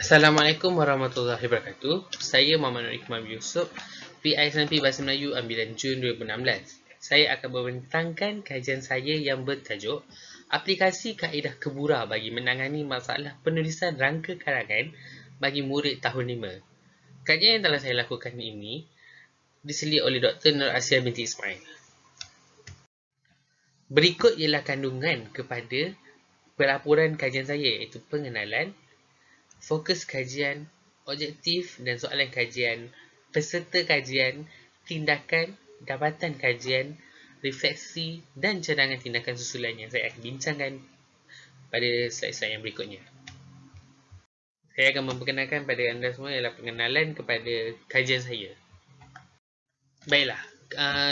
Assalamualaikum warahmatullahi wabarakatuh. Saya Muhammad Nur Ikmal Yusof, PI SNP Bahasa Melayu ambilan Jun 2016. Saya akan membentangkan kajian saya yang bertajuk Aplikasi Kaedah Kebura bagi menangani masalah penulisan rangka karangan bagi murid tahun 5. Kajian yang telah saya lakukan ini diselia oleh Dr. Nur Asia binti Ismail. Berikut ialah kandungan kepada pelaporan kajian saya, iaitu pengenalan, fokus kajian, objektif dan soalan kajian, peserta kajian, tindakan, dapatan kajian, refleksi dan cadangan tindakan susulan yang saya akan bincangkan pada slide-slide yang berikutnya. Saya akan memperkenalkan pada anda semua ialah pengenalan kepada kajian saya. Baiklah,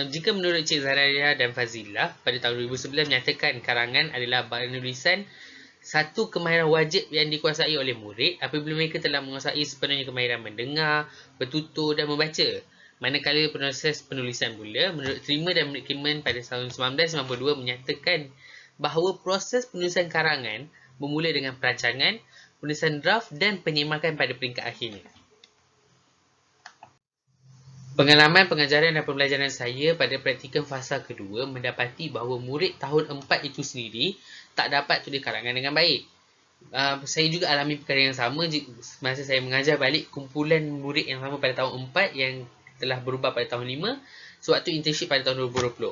jika menurut Cik Zahraria dan Fazilah, pada tahun 2011 menyatakan karangan adalah penulisan satu kemahiran wajib yang dikuasai oleh murid apabila mereka telah menguasai sepenuhnya kemahiran mendengar, bertutur dan membaca. Manakala proses penulisan pula, menurut Terima dan Mckimmon pada tahun 1992 menyatakan bahawa proses penulisan karangan bermula dengan perancangan, penulisan draft dan penyemakan pada peringkat akhirnya. Pengalaman pengajaran dan pembelajaran saya pada praktikum fasa kedua mendapati bahawa murid tahun 4 itu sendiri tak dapat tulis karangan dengan baik. Saya juga alami perkara yang sama masa saya mengajar balik kumpulan murid yang sama pada tahun 4 yang telah berubah pada tahun 5 sewaktu internship pada tahun 2020.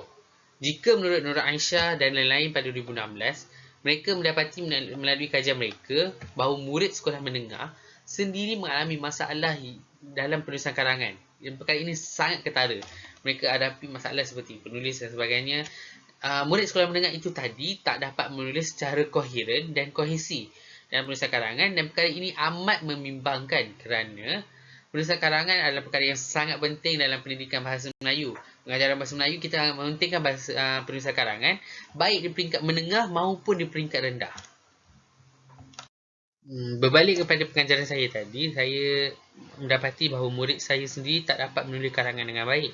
Jika menurut Nur Aisyah dan lain-lain pada 2016, mereka mendapati melalui kajian mereka bahawa murid sekolah menengah sendiri mengalami masalah dalam penulisan karangan. Yang perkara ini sangat ketara. Mereka hadapi masalah seperti penulis dan sebagainya. Murid sekolah menengah itu tadi tak dapat menulis secara koheren dan kohesi dalam penulisan karangan, dan perkara ini amat membimbangkan kerana penulisan karangan adalah perkara yang sangat penting dalam pendidikan bahasa Melayu. Pengajaran bahasa Melayu kita sangat mementingkan penulisan karangan baik di peringkat menengah maupun di peringkat rendah. Berbalik kepada pengajaran saya tadi, saya mendapati bahawa murid saya sendiri tak dapat menulis karangan dengan baik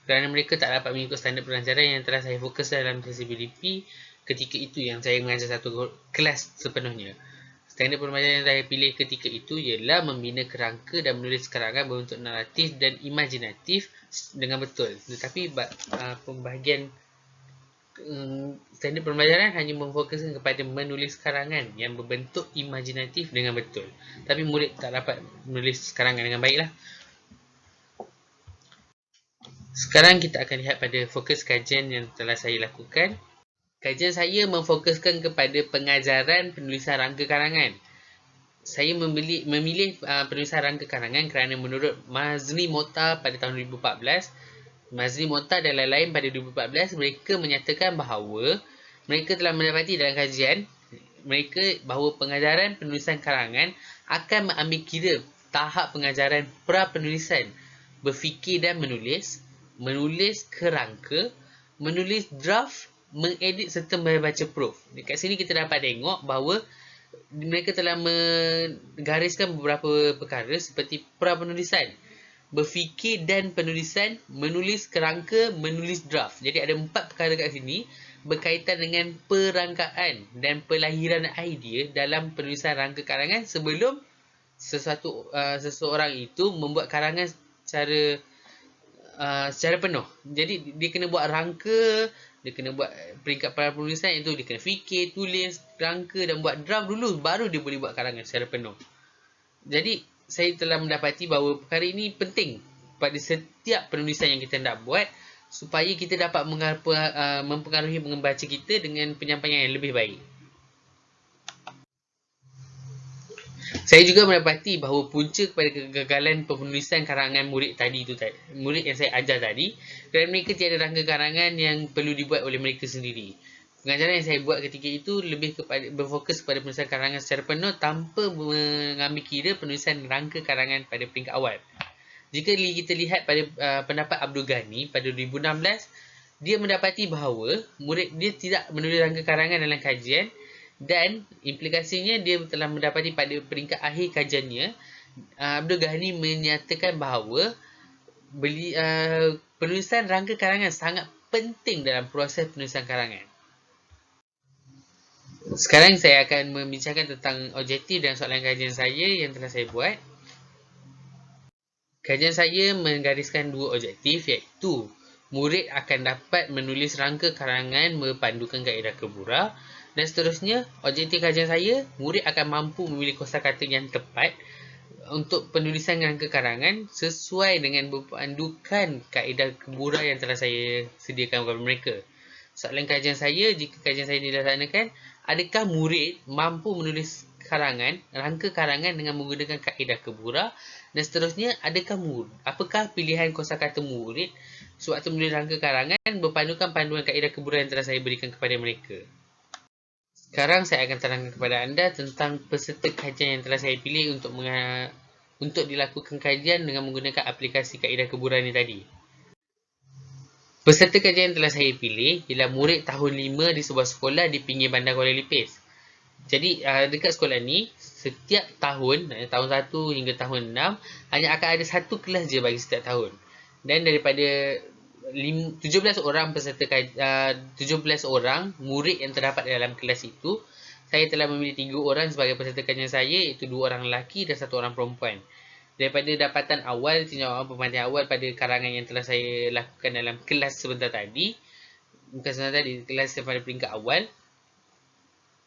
kerana mereka tak dapat mengikut standard pelajaran yang telah saya fokus dalam CCBDP ketika itu yang saya mengajar satu kelas sepenuhnya. Standard pembelajaran yang saya pilih ketika itu ialah membina kerangka dan menulis karangan berbentuk naratif dan imajinatif dengan betul. Tetapi pembahagian standard pembelajaran hanya memfokuskan kepada menulis karangan yang berbentuk imajinatif dengan betul. Tapi murid tak dapat menulis karangan dengan baiklah. Sekarang kita akan lihat pada fokus kajian yang telah saya lakukan. Kajian saya memfokuskan kepada pengajaran penulisan rangka karangan. Saya memilih penulisan rangka karangan kerana menurut Mazni Mota pada tahun 2014, Mazni Mota dan lain-lain pada 2014, mereka menyatakan bahawa mereka telah mendapati dalam kajian mereka bahawa pengajaran penulisan karangan akan mengambil kira tahap pengajaran pra-penulisan, berfikir dan menulis, menulis kerangka, menulis draft, mengedit serta membaca proof. Dekat sini kita dapat tengok bahawa mereka telah menggariskan beberapa perkara seperti pra-penulisan, berfikir dan penulisan, menulis kerangka, menulis draft. Jadi ada 4 perkara kat sini berkaitan dengan perangkaan dan pelahiran idea dalam penulisan rangka karangan sebelum seseorang itu membuat karangan secara penuh. Jadi dia kena buat rangka, dia kena buat peringkat penulisan, itu dia kena fikir, tulis, rangka dan buat draft dulu baru dia boleh buat karangan secara penuh. Jadi saya telah mendapati bahawa perkara ini penting pada setiap penulisan yang kita nak buat supaya kita dapat mempengaruhi pembaca kita dengan penyampaian yang lebih baik. Saya juga mendapati bahawa punca kepada kegagalan penulisan karangan murid yang saya ajar tadi kerana mereka tiada rangka karangan yang perlu dibuat oleh mereka sendiri. Pengajaran yang saya buat ketika itu lebih berfokus kepada penulisan karangan secara penuh tanpa mengambil kira penulisan rangka karangan pada peringkat awal. Jika kita lihat pada pendapat Abdul Ghani pada 2016, dia mendapati bahawa murid dia tidak menulis rangka karangan dalam kajian dan implikasinya dia telah mendapati pada peringkat akhir kajiannya, Abdul Ghani menyatakan bahawa penulisan rangka karangan sangat penting dalam proses penulisan karangan. Sekarang saya akan membincangkan tentang objektif dan soalan kajian saya yang telah saya buat. Kajian saya menggariskan dua objektif, iaitu murid akan dapat menulis rangka karangan berpandukan kaedah kebura, dan seterusnya, objektif kajian saya, murid akan mampu memilih kosakata yang tepat untuk penulisan rangka karangan sesuai dengan berpandukan kaedah kebura yang telah saya sediakan kepada mereka. Soalan kajian saya, jika kajian saya dilaksanakan, adakah murid mampu menulis rangka karangan dengan menggunakan kaedah kebura, dan seterusnya, apakah pilihan kosakata murid sewaktu menulis rangka karangan berpandukan panduan kaedah kebura yang telah saya berikan kepada mereka. Sekarang saya akan terangkan kepada anda tentang peserta kajian yang telah saya pilih untuk dilakukan kajian dengan menggunakan aplikasi kaedah kebura ini tadi. Peserta kajian yang telah saya pilih ialah murid tahun 5 di sebuah sekolah di pinggir bandar Kuala Lipis. Jadi dekat sekolah ni, setiap tahun 1 hingga tahun 6, hanya akan ada satu kelas je bagi setiap tahun. Dan daripada 17 orang 17 orang murid yang terdapat dalam kelas itu, saya telah memilih 3 orang sebagai peserta kajian saya, iaitu 2 orang lelaki dan 1 orang perempuan. Daripada dapatan awal, tinjauan pemantian awal pada karangan yang telah saya lakukan dalam kelas sebentar tadi, kelas daripada peringkat awal,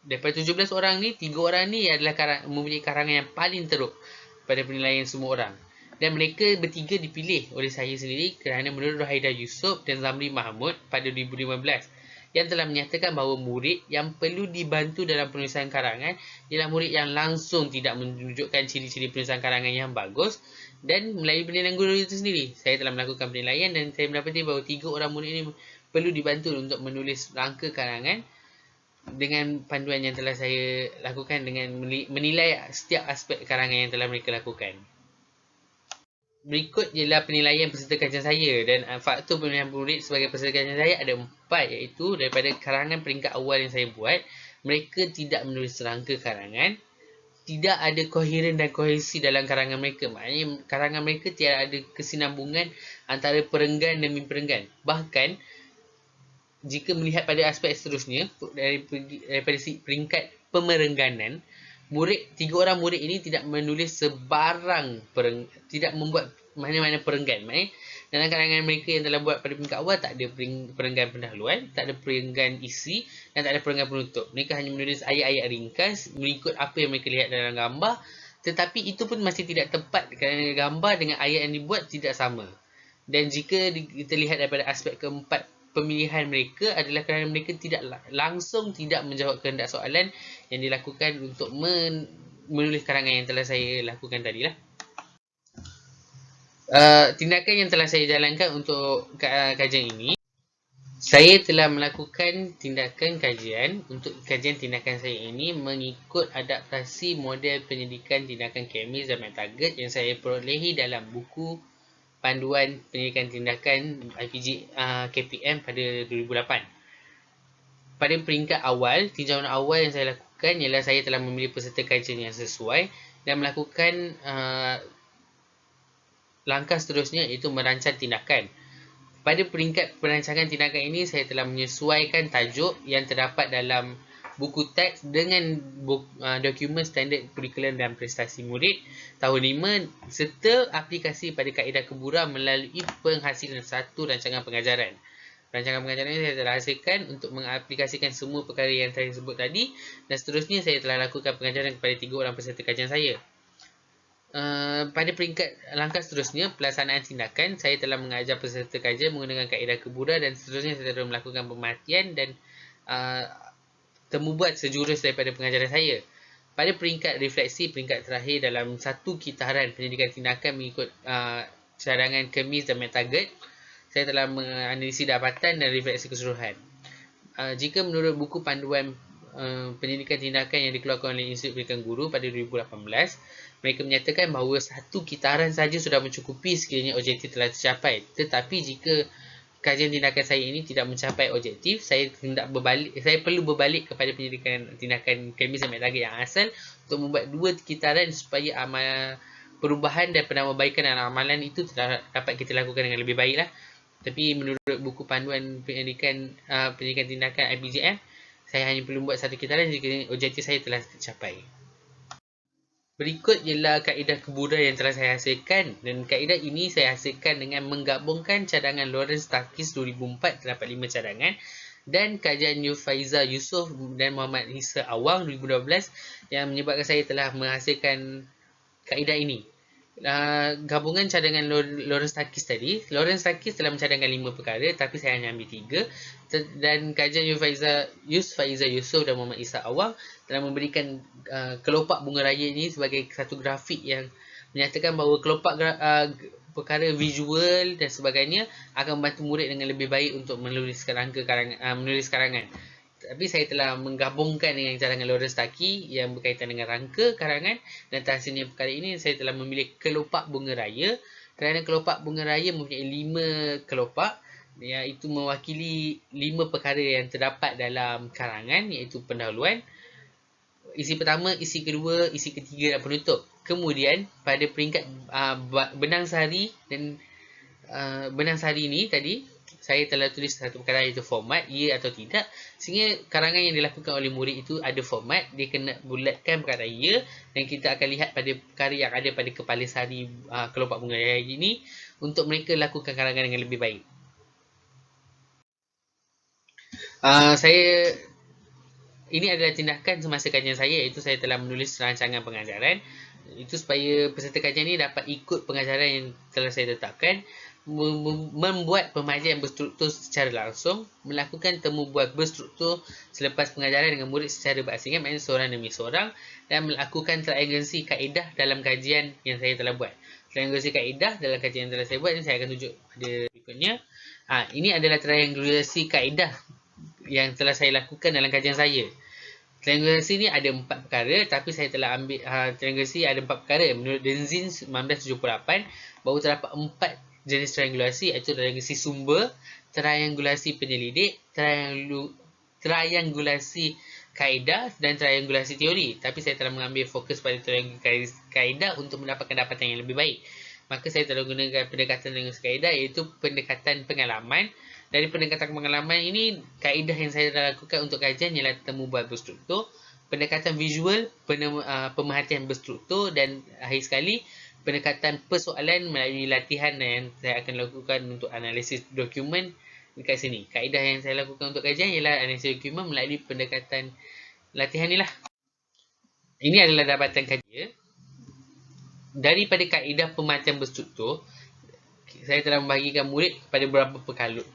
daripada 17 orang ni, 3 orang ni adalah mempunyai karangan yang paling teruk pada penilaian semua orang. Dan mereka bertiga dipilih oleh saya sendiri kerana menurut Haidar Yusof dan Zamri Mahmud pada 2015 yang telah menyatakan bahawa murid yang perlu dibantu dalam penulisan karangan ialah murid yang langsung tidak menunjukkan ciri-ciri penulisan karangan yang bagus, dan melalui penilaian guru itu sendiri, saya telah melakukan penilaian dan saya mendapati bahawa 3 orang murid ini perlu dibantu untuk menulis rangka karangan dengan panduan yang telah saya lakukan dengan menilai setiap aspek karangan yang telah mereka lakukan. Berikut ialah penilaian peserta kajian saya, dan faktor pemilihan murid sebagai peserta kajian saya ada 4, iaitu daripada karangan peringkat awal yang saya buat, mereka tidak menulis rangka karangan, tidak ada koheren dan kohesi dalam karangan mereka. Maknanya karangan mereka tiada ada kesinambungan antara perenggan demi perenggan. Bahkan jika melihat pada aspek seterusnya, daripada peringkat pemerengganan, 3 orang murid ini tidak menulis sebarang tidak membuat mana-mana perenggan. Maknanya dalam karangan mereka yang telah buat pada peringkat awal, tak ada perenggan pendahuluan, tak ada perenggan isi, dan tak ada perenggan penutup. Mereka hanya menulis ayat-ayat ringkas mengikut apa yang mereka lihat dalam gambar, tetapi itu pun masih tidak tepat kerana gambar dengan ayat yang dibuat tidak sama. Dan jika kita lihat daripada aspek keempat, pemilihan mereka adalah kerana mereka langsung tidak menjawab kehendak soalan yang dilakukan untuk menulis karangan yang telah saya lakukan tadilah. Tindakan yang telah saya jalankan untuk kajian ini, saya telah melakukan tindakan kajian untuk kajian tindakan saya ini mengikut adaptasi model pendidikan tindakan kemis dan target yang saya perolehi dalam buku panduan pendidikan tindakan IPG KPM pada 2008. Pada peringkat awal, tinjauan awal yang saya lakukan ialah saya telah memilih peserta kajian yang sesuai dan melakukan langkah seterusnya, iaitu merancang tindakan. Pada peringkat perancangan tindakan ini, saya telah menyesuaikan tajuk yang terdapat dalam buku teks dengan dokumen standard kurikulum dan prestasi murid tahun 5 serta aplikasi pada kaedah kebura melalui penghasilan satu rancangan pengajaran. Rancangan pengajaran ini saya telah hasilkan untuk mengaplikasikan semua perkara yang saya sebut tadi, dan seterusnya saya telah lakukan pengajaran kepada 3 orang peserta kajian saya. Pada peringkat langkah seterusnya, pelaksanaan tindakan, saya telah mengajar peserta kajian menggunakan kaedah kebura, dan seterusnya saya telah melakukan pemerhatian dan temu buat sejurus daripada pengajaran saya. Pada peringkat refleksi, peringkat terakhir dalam satu kitaran pendidikan tindakan mengikut cadangan kemis dan target, saya telah menganalisis dapatan dan refleksi keseluruhan. Jika menurut buku panduan pendidikan tindakan yang dikeluarkan oleh Institut Pendidikan Guru pada 2018, mereka menyatakan bahawa satu kitaran saja sudah mencukupi sekiranya objektif telah tercapai. Tetapi jika kajian tindakan saya ini tidak mencapai objektif, saya perlu berbalik kepada pendidikan tindakan kemis dan target yang asal untuk membuat 2 kitaran supaya perubahan dan penambahbaikan dalam amalan itu dapat kita lakukan dengan lebih baiklah. Tapi menurut buku panduan pendidikan tindakan IPJM, Saya hanya perlu buat satu kitaran jika objektif saya telah tercapai. Berikut ialah kaedah keburan yang telah saya hasilkan, dan kaedah ini saya hasilkan dengan menggabungkan cadangan Lawrence Takis 2004 terdapat 5 cadangan dan kajian Faiza Yusof dan Muhammad Hisa Awang 2012 yang menyebabkan saya telah menghasilkan kaedah ini. Gabungan cadangan Lawrence Takis tadi, Lawrence Takis telah mencadangkan 5 perkara tapi saya hanya ambil 3, dan kajian Faiza Yusof dan Muhammad Isa Awang telah memberikan kelopak bunga raya ini sebagai satu grafik yang menyatakan bahawa kelopak perkara visual dan sebagainya akan membantu murid dengan lebih baik untuk menuliskan menulis karangan. Tapi saya telah menggabungkan dengan cadangan Lawrence Taki yang berkaitan dengan rangka karangan, dan hasilnya perkara ini saya telah memilih kelopak bunga raya, kerana kelopak bunga raya mempunyai 5 kelopak, iaitu mewakili 5 perkara yang terdapat dalam karangan, iaitu pendahuluan, isi pertama, isi kedua, isi ketiga dan penutup. Kemudian pada peringkat benang sari dan benang sari ni tadi, saya telah tulis satu perkara iaitu format, ya atau tidak, sehingga karangan yang dilakukan oleh murid itu ada format, dia kena bulatkan perkara ya, dan kita akan lihat pada perkara yang ada pada kepala sari kelopak bunga raya ini untuk mereka lakukan karangan dengan lebih baik. Ini adalah tindakan semasa kajian saya, iaitu saya telah menulis rancangan pengajaran. Itu supaya peserta kajian ini dapat ikut pengajaran yang telah saya tetapkan, membuat pemajaran berstruktur secara langsung, melakukan temu bual berstruktur selepas pengajaran dengan murid secara berasingan, maknanya seorang demi seorang, dan melakukan triangulasi kaedah dalam kajian yang saya telah buat. Triangulasi kaedah dalam kajian yang telah saya buat ini saya akan tunjuk pada berikutnya. Ini adalah triangulasi kaedah yang telah saya lakukan dalam kajian saya. Triangulasi ni ada 4 perkara, tapi saya telah ambil triangulasi ada 4 perkara. Menurut Denzin 1978, bahawa terdapat 4 jenis triangulasi, iaitu triangulasi sumber, triangulasi penyelidik, triangulasi kaedah dan triangulasi teori. Tapi saya telah mengambil fokus pada triangulasi kaedah untuk mendapatkan dapatan yang lebih baik. Maka saya telah gunakan pendekatan triangulasi kaedah, iaitu pendekatan pengalaman. Dari pendekatan pengalaman ini, kaedah yang saya telah lakukan untuk kajian ialah temu bual berstruktur, pendekatan visual, pemerhatian berstruktur, dan akhir sekali pendekatan persoalan melalui latihan yang saya akan lakukan untuk analisis dokumen dekat sini. Kaedah yang saya lakukan untuk kajian ialah analisis dokumen melalui pendekatan latihan inilah. Ini adalah dapatan kajian. Daripada kaedah pemerhatian berstruktur, saya telah membahagikan murid kepada beberapa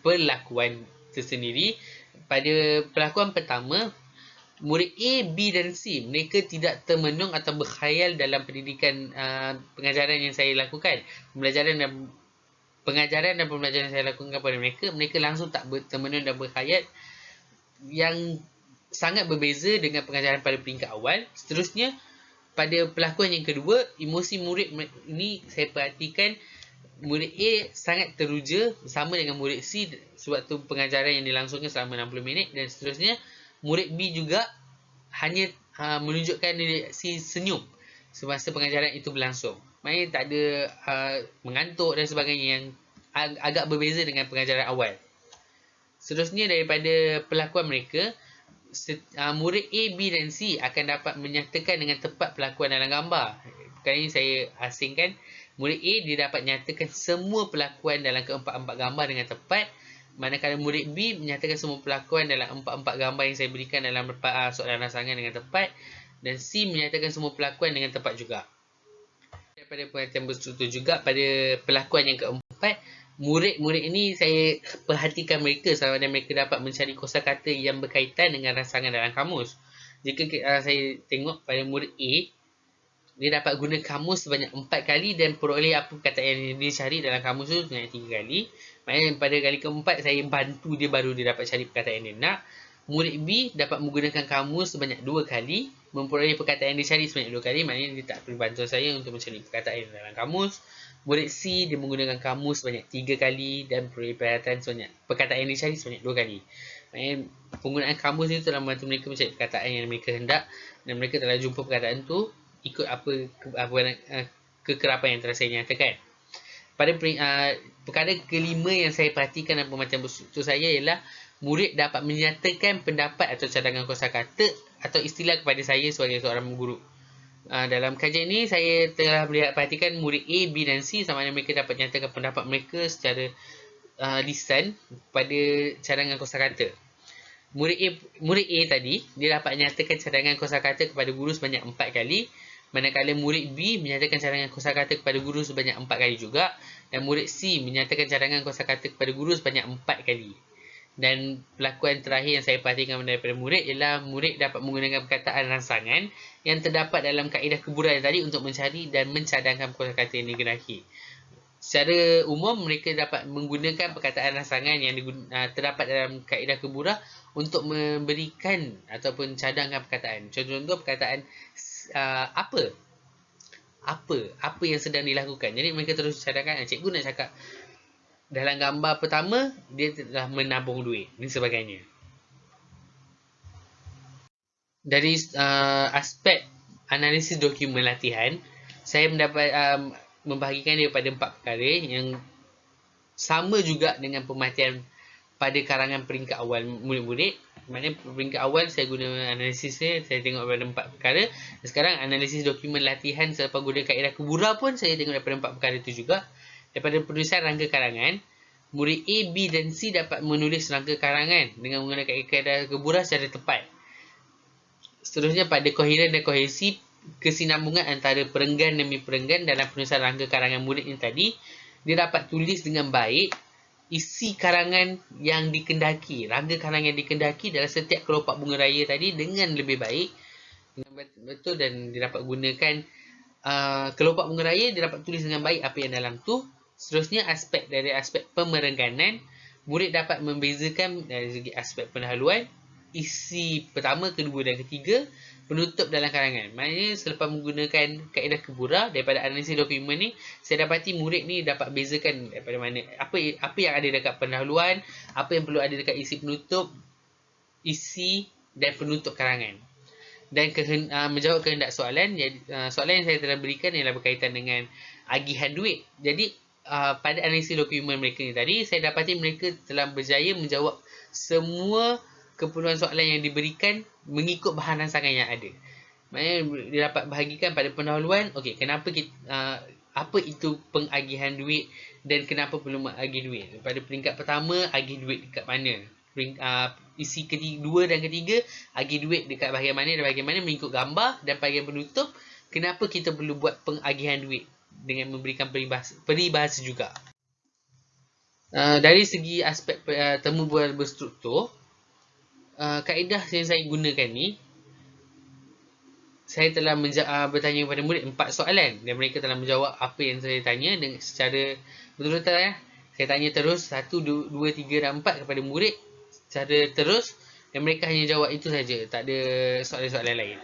perlakuan tersendiri. Pada perlakuan pertama, murid A, B dan C, mereka tidak termenung atau berkhayal dalam pendidikan pengajaran yang saya lakukan. Pengajaran dan pembelajaran yang saya lakukan kepada mereka, mereka langsung tak termenung dan berkhayal, yang sangat berbeza dengan pengajaran pada peringkat awal. Seterusnya, pada perlakuan yang kedua, emosi murid ini saya perhatikan murid A sangat teruja sama dengan murid C sewaktu pengajaran yang dilangsungkan selama 60 minit, dan seterusnya murid B juga hanya menunjukkan reaksi senyum semasa pengajaran itu berlangsung. Maknanya tak ada mengantuk dan sebagainya, yang agak berbeza dengan pengajaran awal. Seterusnya, daripada perlakuan mereka, murid A, B dan C akan dapat menyatakan dengan tepat perlakuan dalam gambar. Kali ini saya asingkan. Murid A dia dapat nyatakan semua perlakuan dalam keempat-empat gambar dengan tepat, manakala murid B menyatakan semua perlakuan dalam empat-empat gambar yang saya berikan dalam soalan rasangan dengan tepat, dan C menyatakan semua perlakuan dengan tepat juga. Daripada perhatian berstruktur juga, pada perlakuan yang keempat, murid-murid ini saya perhatikan mereka sama ada mereka dapat mencari kosakata yang berkaitan dengan rasangan dalam kamus. Jika saya tengok pada murid A, dia dapat guna kamus sebanyak 4 kali dan peroleh apa perkataan yang dia cari dalam kamus tu sebanyak 3 kali. Maknanya pada kali keempat saya bantu dia baru dia dapat cari perkataan yang dia nak. Murid B dapat menggunakan kamus sebanyak 2 kali, memperoleh perkataan yang dia cari sebanyak 2 kali. Maknanya dia tak perlu bantuan saya untuk mencari perkataan dalam kamus. Murid C dia menggunakan kamus sebanyak 3 kali dan peroleh perkataan yang dia cari sebanyak 2 kali. Maknanya penggunaan kamus itu telah membantu mereka mencari perkataan yang mereka hendak, dan mereka telah jumpa perkataan tu ikut apa kekerapan yang telah saya nyatakan. Pada perkara kelima yang saya perhatikan dalam pembacaan berstruktur saya ialah murid dapat menyatakan pendapat atau cadangan kosakata atau istilah kepada saya sebagai seorang guru. Dalam kajian ini, saya telah perhatikan murid A, B dan C sama ada mereka dapat menyatakan pendapat mereka secara lisan pada cadangan kosakata. Murid A tadi, dia dapat menyatakan cadangan kosakata kepada guru sebanyak 4 kali, manakala murid B menyatakan cadangan kosakata kepada guru sebanyak 4 kali juga, dan murid C menyatakan cadangan kosakata kepada guru sebanyak 4 kali. Dan pelakuan terakhir yang saya perhatikan daripada murid ialah murid dapat menggunakan perkataan rangsangan yang terdapat dalam kaedah keburan tadi untuk mencari dan mencadangkan kosakata yang digendaki. Secara umum, mereka dapat menggunakan perkataan rangsangan yang terdapat dalam kaedah keburah untuk memberikan ataupun cadangkan perkataan. Contoh-contoh perkataan apa yang sedang dilakukan. Jadi mereka terus cadangkan, cikgu nak cakap dalam gambar pertama dia telah menabung duit dan sebagainya. Dari aspek analisis dokumen latihan, saya mendapat membahagikan dia pada 4 perkara yang sama juga dengan pemerhatian pada karangan peringkat awal murid-murid. Maknanya peringkat awal saya guna analisisnya, saya tengok daripada 4 perkara. Dan sekarang analisis dokumen latihan selepas guna kaedah keburah pun saya tengok daripada 4 perkara itu juga. Daripada penulisan rangka karangan, murid A, B dan C dapat menulis rangka karangan dengan menggunakan kaedah keburah secara tepat. Seterusnya, pada koheren dan kohesi, kesinambungan antara perenggan demi perenggan dalam penulisan rangka karangan murid ini tadi, dia dapat tulis dengan baik isi karangan yang dikendaki, rangka karangan yang dikendaki dalam setiap kelopak bunga raya tadi dengan lebih baik, dengan betul, dan dia dapat gunakan kelopak bunga raya, dia dapat tulis dengan baik apa yang dalam tu. Seterusnya, dari aspek pemerengganan, murid dapat membezakan dari segi aspek pendahuluan, isi pertama, kedua dan ketiga, penutup dalam karangan. Maknanya selepas menggunakan kaedah keburah daripada analisis dokumen ni, saya dapati murid ni dapat bezakan daripada mana apa yang ada dekat pendahuluan, apa yang perlu ada dekat isi penutup, isi dan penutup karangan. Dan menjawab kehendak soalan, soalan yang saya telah berikan ialah berkaitan dengan agihan duit. Jadi pada analisis dokumen mereka ni tadi, saya dapati mereka telah berjaya menjawab semua keperluan soalan yang diberikan mengikut bahan rangsangan yang ada. Maknanya dia dapat bahagikan pada pendahuluan, okey, kenapa apa itu pengagihan duit dan kenapa perlu mengagih duit. Pada peringkat pertama, agih duit dekat mana? Isi kedua dan ketiga, agih duit dekat bahagian mana dan bahagian mana mengikut gambar, dan bahagian penutup, kenapa kita perlu buat pengagihan duit dengan memberikan peribahasa juga. Dari segi aspek temu bual berstruktur, kaedah yang saya gunakan ni, saya telah bertanya kepada murid 4 soalan dan mereka telah menjawab apa yang saya tanya dengan secara betul-betul. Saya tanya terus 1, 2, 3 dan 4 kepada murid secara terus dan mereka hanya jawab itu saja, tak ada soalan-soalan lain.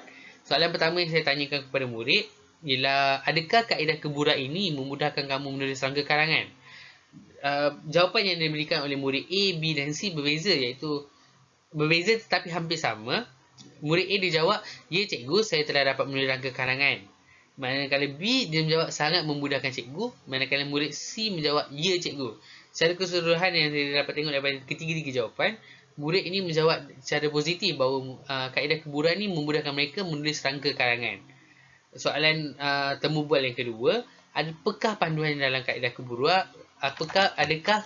Soalan pertama yang saya tanyakan kepada murid ialah, adakah kaedah keburah ini memudahkan kamu menulis rangka karangan? Jawapan yang diberikan oleh murid A, B dan C berbeza, iaitu berbeza tetapi hampir sama. Murid A dia jawab, ya cikgu, saya telah dapat menulis rangka karangan. Manakala B dia menjawab, sangat memudahkan cikgu. Manakala murid C menjawab, ya cikgu. Secara keseluruhan yang saya dapat tengok daripada ketiga-tiga jawapan, murid ini menjawab secara positif bahawa kaedah keburah ini memudahkan mereka menulis rangka karangan. Soalan temu bual yang kedua, adakah panduan dalam kaedah keburah? Adakah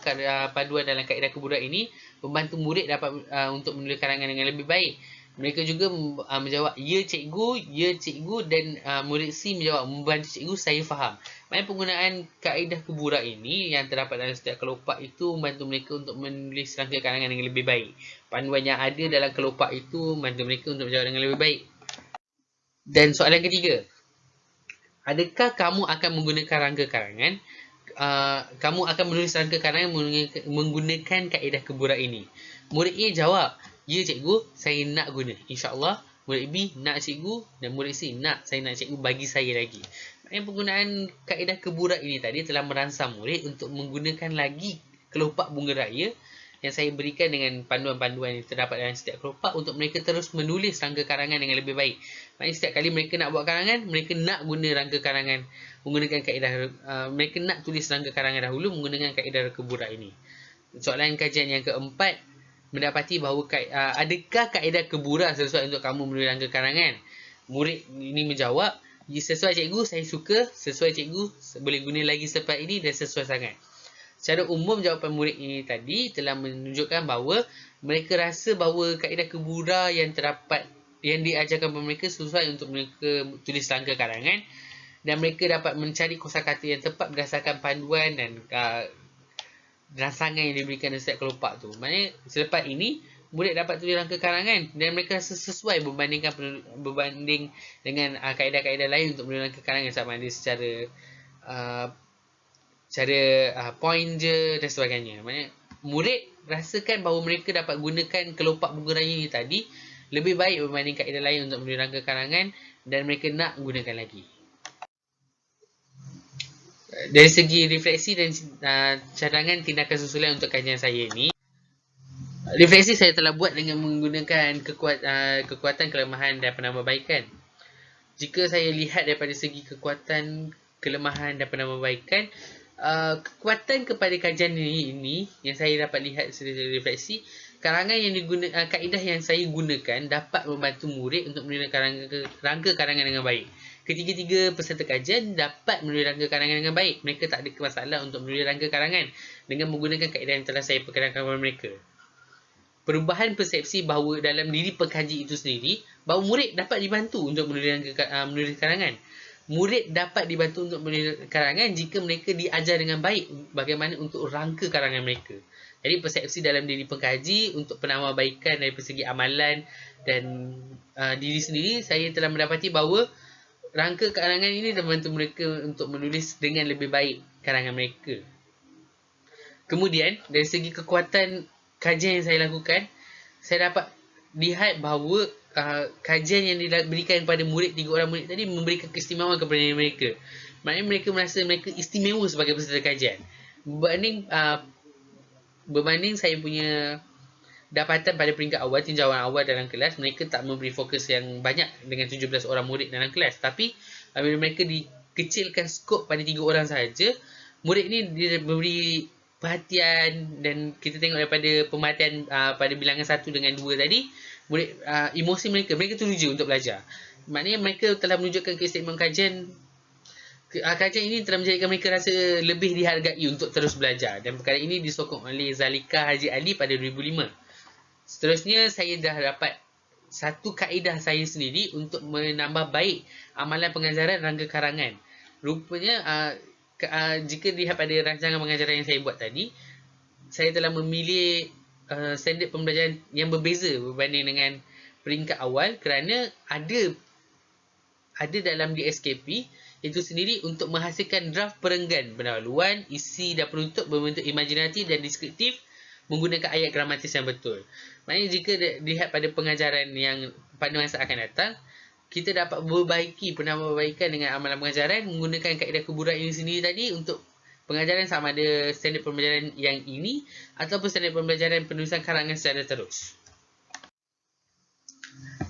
panduan dalam kaedah keburah ini membantu murid dapat untuk menulis karangan dengan lebih baik? Mereka juga menjawab, ya cikgu, dan murid C menjawab, membantu cikgu, saya faham. Maknanya penggunaan kaedah keburah ini yang terdapat dalam setiap kelopak itu membantu mereka untuk menulis rangka karangan dengan lebih baik. Panduan yang ada dalam kelopak itu membantu mereka untuk menjawab dengan lebih baik. Dan soalan ketiga, adakah kamu akan menggunakan rangka karangan? Kamu akan menulis rangka karangan menggunakan kaedah keburah ini. Murid A jawab, ya cikgu, saya nak guna. InsyaAllah. Murid B, nak cikgu. Dan murid C, saya nak cikgu bagi saya lagi. Maknanya penggunaan kaedah keburah ini tadi telah merangsang murid untuk menggunakan lagi kelopak bunga raya yang saya berikan dengan panduan-panduan yang terdapat dalam setiap kelopak untuk mereka terus menulis rangka karangan dengan lebih baik. Maknanya setiap kali mereka nak buat karangan, mereka nak guna rangka karangan menggunakan kaedah, mereka nak tulis rangka karangan dahulu menggunakan kaedah keburah ini. Soalan kajian yang keempat, mendapati bahawa adakah kaedah keburah sesuai untuk kamu menulis rangka karangan? Murid ini menjawab, sesuai cikgu, saya suka. Sesuai cikgu, boleh guna lagi selepas ini dan sesuai sangat. Secara umum, jawapan murid ini tadi telah menunjukkan bahawa mereka rasa bahawa kaedah keburah yang terdapat, yang diajarkan kepada mereka sesuai untuk mereka tulis rangka karangan, dan mereka dapat mencari kosakata yang tepat berdasarkan panduan dan rangsangan yang diberikan dalam setiap kelopak tu. Maknanya selepas ini murid dapat tulis rangka karangan dan mereka rasa sesuai berbanding dengan kaedah-kaedah lain untuk menulis rangka karangan, sama ada secara point je dan sebagainya. Maknanya murid rasakan bahawa mereka dapat gunakan kelopak buku raya ni tadi lebih baik berbanding kaedah lain untuk menulis rangka karangan, dan mereka nak gunakan lagi. Dari segi refleksi dan cadangan tindakan susulan untuk kajian saya ni, refleksi saya telah buat dengan menggunakan kekuatan, kelemahan dan penambahbaikan. Jika saya lihat daripada segi kekuatan, kelemahan dan penambahbaikan, kekuatan kepada kajian ini yang saya dapat lihat secara refleksi, karangan yang kaedah yang saya gunakan dapat membantu murid untuk menulis rangka karangan dengan baik. Ketiga-tiga peserta kajian dapat menulis rangka karangan dengan baik. Mereka tak ada masalah untuk menulis rangka karangan dengan menggunakan kaedah yang telah saya perkenalkan kepada mereka. Perubahan persepsi bahawa dalam diri pengkaji itu sendiri, bahawa murid dapat dibantu untuk menulis karangan. Murid dapat dibantu untuk menulis karangan jika mereka diajar dengan baik bagaimana untuk rangka karangan mereka. Jadi persepsi dalam diri pengkaji untuk penambahbaikan dari segi amalan dan diri sendiri, saya telah mendapati bahawa rangka karangan ini membantu mereka untuk menulis dengan lebih baik karangan mereka. Kemudian dari segi kekuatan kajian yang saya lakukan, saya dapat lihat bahawa kajian yang diberikan kepada murid, 3 orang murid tadi, memberikan keistimewaan kepada mereka. Maknanya mereka merasa mereka istimewa sebagai peserta kajian. Berbanding saya punya dapatan pada peringkat awal, tinjauan awal dalam kelas, mereka tak memberi fokus yang banyak dengan 17 orang murid dalam kelas. Tapi bila mereka dikecilkan skop pada 3 orang sahaja, murid ni dia memberi perhatian, dan kita tengok daripada pemerhatian pada bilangan 1 dengan 2 tadi, murid emosi mereka teruja untuk belajar. Maknanya mereka telah menunjukkan keistimewaan kajian. Kajian ini telah menjadikan mereka rasa lebih dihargai untuk terus belajar, dan perkara ini disokong oleh Zalika Haji Ali pada 2005. Seterusnya, saya dah dapat satu kaedah saya sendiri untuk menambah baik amalan pengajaran rangka karangan. Rupanya jika dilihat pada rancangan pengajaran yang saya buat tadi, saya telah memilih standard pembelajaran yang berbeza berbanding dengan peringkat awal, kerana ada dalam DSKP itu sendiri untuk menghasilkan draft perenggan pendahuluan, isi dan penutup berbentuk imajinatif dan deskriptif menggunakan ayat gramatis yang betul. Maknanya jika dilihat pada pengajaran yang pada masa akan datang, kita dapat penambahbaikan dengan amalan pengajaran menggunakan kaedah keburah ini sendiri tadi untuk pengajaran, sama ada standard pembelajaran yang ini ataupun standard pembelajaran penulisan karangan secara terus.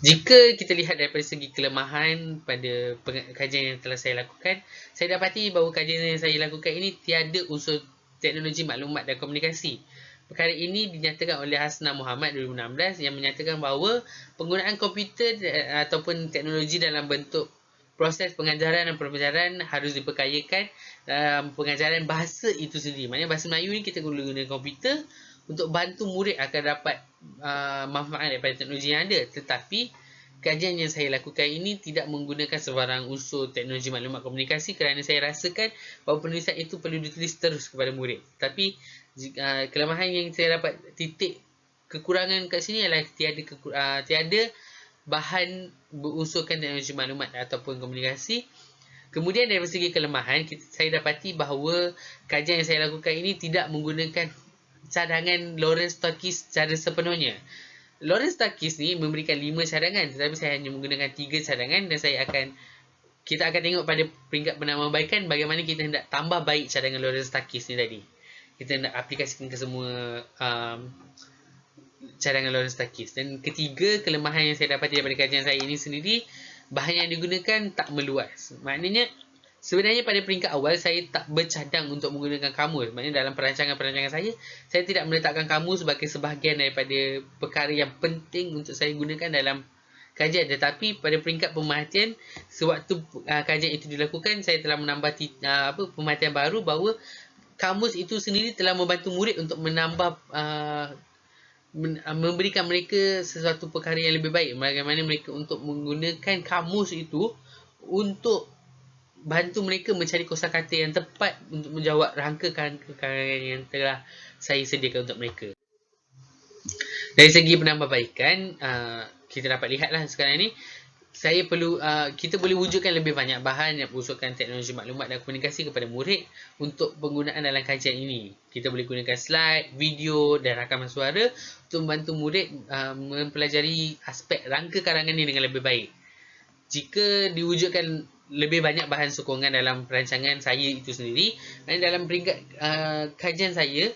Jika kita lihat daripada segi kelemahan pada kajian yang telah saya lakukan, saya dapati bahawa kajian yang saya lakukan ini tiada unsur teknologi maklumat dan komunikasi. Perkara ini dinyatakan oleh Hasna Muhammad 2016 yang menyatakan bahawa penggunaan komputer ataupun teknologi dalam bentuk proses pengajaran dan pembelajaran harus diperkayakan dalam pengajaran bahasa itu sendiri. Maksudnya bahasa Melayu ni kita guna komputer untuk bantu murid akan dapat manfaat daripada teknologi yang ada. Tetapi kajian yang saya lakukan ini tidak menggunakan sebarang unsur teknologi maklumat komunikasi, kerana saya rasakan bahawa penulisan itu perlu ditulis terus kepada murid. Tapi kelemahan yang saya dapat titik kekurangan kat sini adalah tiada bahan berunsurkan teknologi maklumat ataupun komunikasi. Kemudian dari segi kelemahan, saya dapati bahawa kajian yang saya lakukan ini tidak menggunakan cadangan Lawrence-Stokes secara sepenuhnya. Lawrence-Stokes ni memberikan 5 cadangan, tetapi saya hanya menggunakan 3 cadangan, dan kita akan tengok pada peringkat penambahbaikan bagaimana kita hendak tambah baik cadangan Lawrence-Stokes ni tadi. Kita hendak aplikasikan ke semua cadangan Lawrence-Stokes. Dan ketiga kelemahan yang saya dapati daripada kajian saya ini sendiri, bahan yang digunakan tak meluas. Maknanya Sebenarnya pada peringkat awal saya tak bercadang untuk menggunakan kamus. Maknanya dalam perancangan-perancangan saya tidak meletakkan kamus sebagai sebahagian daripada perkara yang penting untuk saya gunakan dalam kajian. Tetapi pada peringkat pemerhatian, sewaktu kajian itu dilakukan, saya telah menambah pemerhatian baru bahawa kamus itu sendiri telah membantu murid untuk menambah memberikan mereka sesuatu perkara yang lebih baik. Bagaimana mereka untuk menggunakan kamus itu untuk bantu mereka mencari kosakata yang tepat untuk menjawab rangka-rangka yang telah saya sediakan untuk mereka. Dari segi penambahbaikan, kita dapat lihatlah sekarang ni, kita boleh wujudkan lebih banyak bahan yang berunsurkan teknologi maklumat dan komunikasi kepada murid untuk penggunaan dalam kajian ini. Kita boleh gunakan slide, video dan rakaman suara untuk membantu murid mempelajari aspek rangka karangan ini dengan lebih baik. Jika diwujudkan lebih banyak bahan sokongan dalam perancangan saya itu sendiri, dan dalam peringkat kajian saya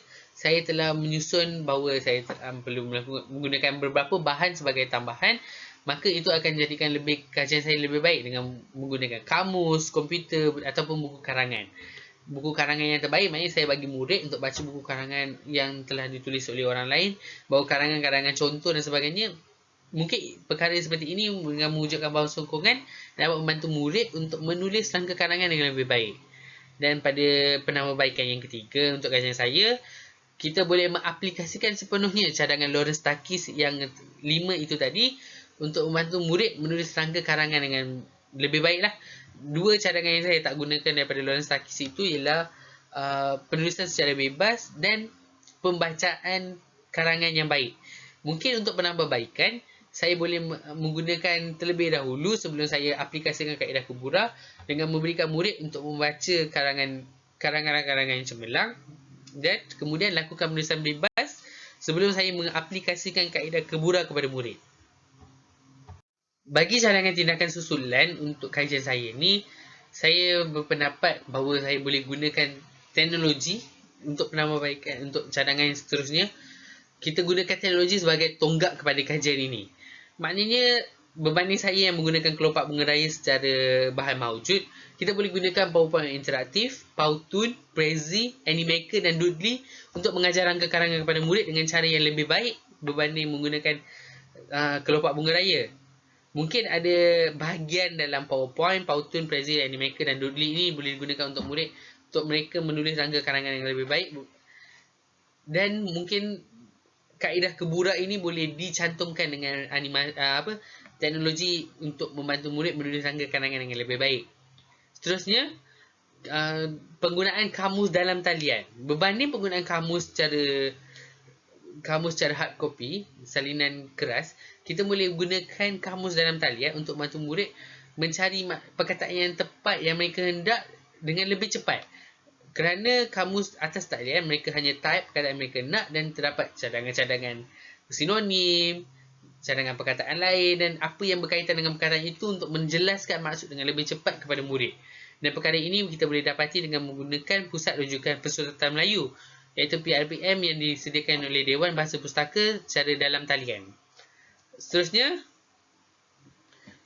telah menyusun bahawa saya perlu menggunakan beberapa bahan sebagai tambahan, maka itu akan jadikan kajian saya lebih baik dengan menggunakan kamus, komputer ataupun buku karangan. Buku karangan yang terbaik maknanya saya bagi murid untuk baca buku karangan yang telah ditulis oleh orang lain, bahawa karangan-karangan contoh dan sebagainya. Mungkin perkara seperti ini dengan mewujudkan bahan sokongan dapat membantu murid untuk menulis rangka karangan dengan lebih baik. Dan pada penambahbaikan yang ketiga untuk kajian saya, kita boleh mengaplikasikan sepenuhnya cadangan Lawrence Takis yang 5 itu tadi untuk membantu murid menulis rangka karangan dengan lebih baiklah. Dua cadangan yang saya tak gunakan daripada Lawrence Takis itu ialah penulisan secara bebas dan pembacaan karangan yang baik. Mungkin untuk penambahbaikan, saya boleh menggunakan terlebih dahulu sebelum saya aplikasikan kaedah Kebura dengan memberikan murid untuk membaca karangan-karangan yang cemerlang dan kemudian lakukan penulisan bebas sebelum saya mengaplikasikan kaedah Kebura kepada murid. Bagi cadangan tindakan susulan untuk kajian saya ni, saya berpendapat bahawa saya boleh gunakan teknologi untuk penambahbaikan untuk cadangan yang seterusnya. Kita gunakan teknologi sebagai tonggak kepada kajian ini. Maknanya, berbanding saya yang menggunakan kelopak bunga raya secara bahan maujud, kita boleh gunakan PowerPoint interaktif, Powtoon, Prezi, Animaker dan Doodly untuk mengajar rangka karangan kepada murid dengan cara yang lebih baik berbanding menggunakan kelopak bunga raya. Mungkin ada bahagian dalam PowerPoint, Powtoon, Prezi, Animaker dan Doodly ini boleh digunakan untuk murid untuk mereka menulis rangka karangan yang lebih baik. Dan mungkin kaedah Kebura ini boleh dicantumkan dengan teknologi untuk membantu murid menulis rangka karangan dengan lebih baik. Seterusnya, penggunaan kamus dalam talian. Berbanding penggunaan kamus secara hard copy, salinan keras, kita boleh gunakan kamus dalam talian untuk membantu murid mencari perkataan yang tepat yang mereka hendak dengan lebih cepat. Kerana kamus atas talian, mereka hanya type perkataan mereka nak dan terdapat cadangan-cadangan sinonim, cadangan perkataan lain dan apa yang berkaitan dengan perkataan itu untuk menjelaskan maksud dengan lebih cepat kepada murid. Dan perkara ini kita boleh dapati dengan menggunakan Pusat Rujukan Pensuratan Melayu, iaitu PRPM yang disediakan oleh Dewan Bahasa Pustaka secara dalam talian. Seterusnya,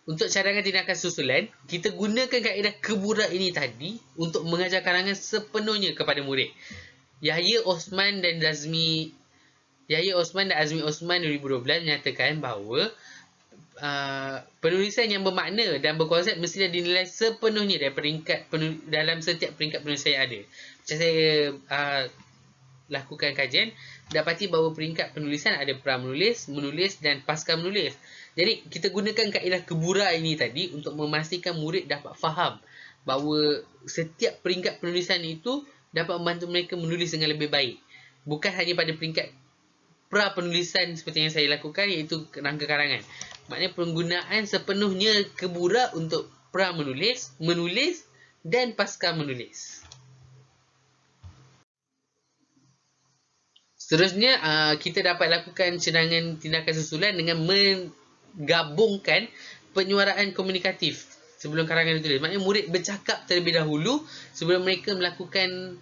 untuk cadangan tindakan susulan, kita gunakan kaedah Kebura ini tadi untuk mengajar karangan sepenuhnya kepada murid. Yahya Osman dan Azmi Osman 2012 menyatakan bahawa penulisan yang bermakna dan berkonsep mestilah dinilai sepenuhnya dalam setiap peringkat penulisan yang ada. Macam saya lakukan kajian, dapati bahawa peringkat penulisan ada pra-menulis, menulis dan pasca menulis. Jadi, kita gunakan kaedah Kebura ini tadi untuk memastikan murid dapat faham bahawa setiap peringkat penulisan itu dapat membantu mereka menulis dengan lebih baik. Bukan hanya pada peringkat pra-penulisan seperti yang saya lakukan, iaitu rangka karangan. Maknanya penggunaan sepenuhnya Kebura untuk pra-menulis, menulis dan pasca menulis. Seterusnya, kita dapat lakukan cadangan tindakan susulan dengan menggabungkan penyuaraan komunikatif sebelum karangan ditulis. Maknanya murid bercakap terlebih dahulu sebelum mereka melakukan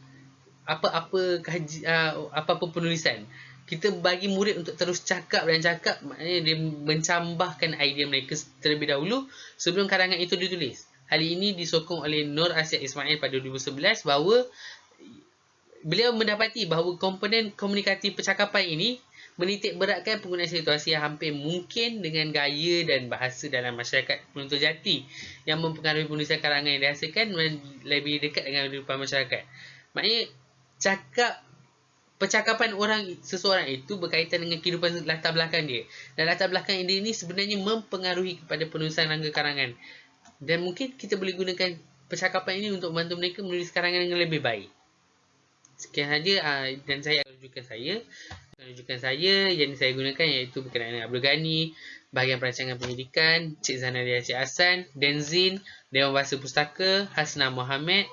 apa-apa penulisan. Kita bagi murid untuk terus cakap dan cakap, maknanya dia mencambahkan idea mereka terlebih dahulu sebelum karangan itu ditulis. Hal ini disokong oleh Nur Asyad Ismail pada 2011 bahawa beliau mendapati bahawa komponen komunikatif percakapan ini menitik beratkan penggunaan situasi yang hampir mungkin dengan gaya dan bahasa dalam masyarakat penutur jati yang mempengaruhi penulisan karangan yang dihasilkan lebih dekat dengan kehidupan masyarakat. Maknanya percakapan seseorang itu berkaitan dengan kehidupan latar belakang dia. Dan latar belakang dia ini sebenarnya mempengaruhi kepada penulisan rangka karangan. Dan mungkin kita boleh gunakan percakapan ini untuk membantu mereka menulis karangan dengan lebih baik. Sekian saja dan saya akan rujukan saya yang saya gunakan iaitu berkenaan dengan Abdul Ghani, bahagian perancangan pendidikan, Cik Zanaria Cik Hassan, Denzin, Dewan Bahasa Pustaka, Hasna Mohamad.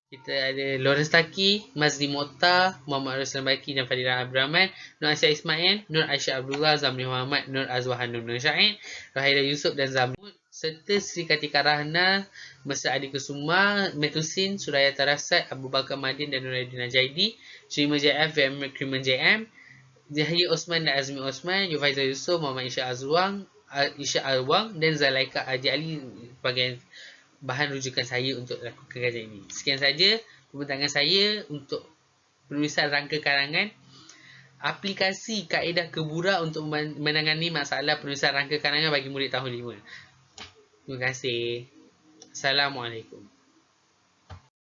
Kita ada Lawrence Taki, Mazli Mokhtar, Muhammad Ruslan Baki dan Fadila Abdul Rahman, Nur Aisyah Ismail, Nur Aisyah Abdullah, Zamri Muhammad, Nur Azwahan Nur Syahid, Rahila Yusof dan Zamrud, serta Sri Katika Rahna, Mesra Adi Kusuma, Metusin, Suraya Tarasat, Abu Bakar Madin dan Nuruddin Najaidi, Sri JF, VM Kriman JM, Zahir Osman dan Azmi Osman, Yufaizah Yusof, Muhammad Isya Alwang dan Zalaika Haji Ali sebagai bahan rujukan saya untuk lakukan kajian ini. Sekian saja pembentangan saya untuk penulisan rangka karangan, aplikasi kaedah Kebura untuk menangani masalah penulisan rangka karangan bagi murid tahun 5. Terima kasih. Assalamualaikum.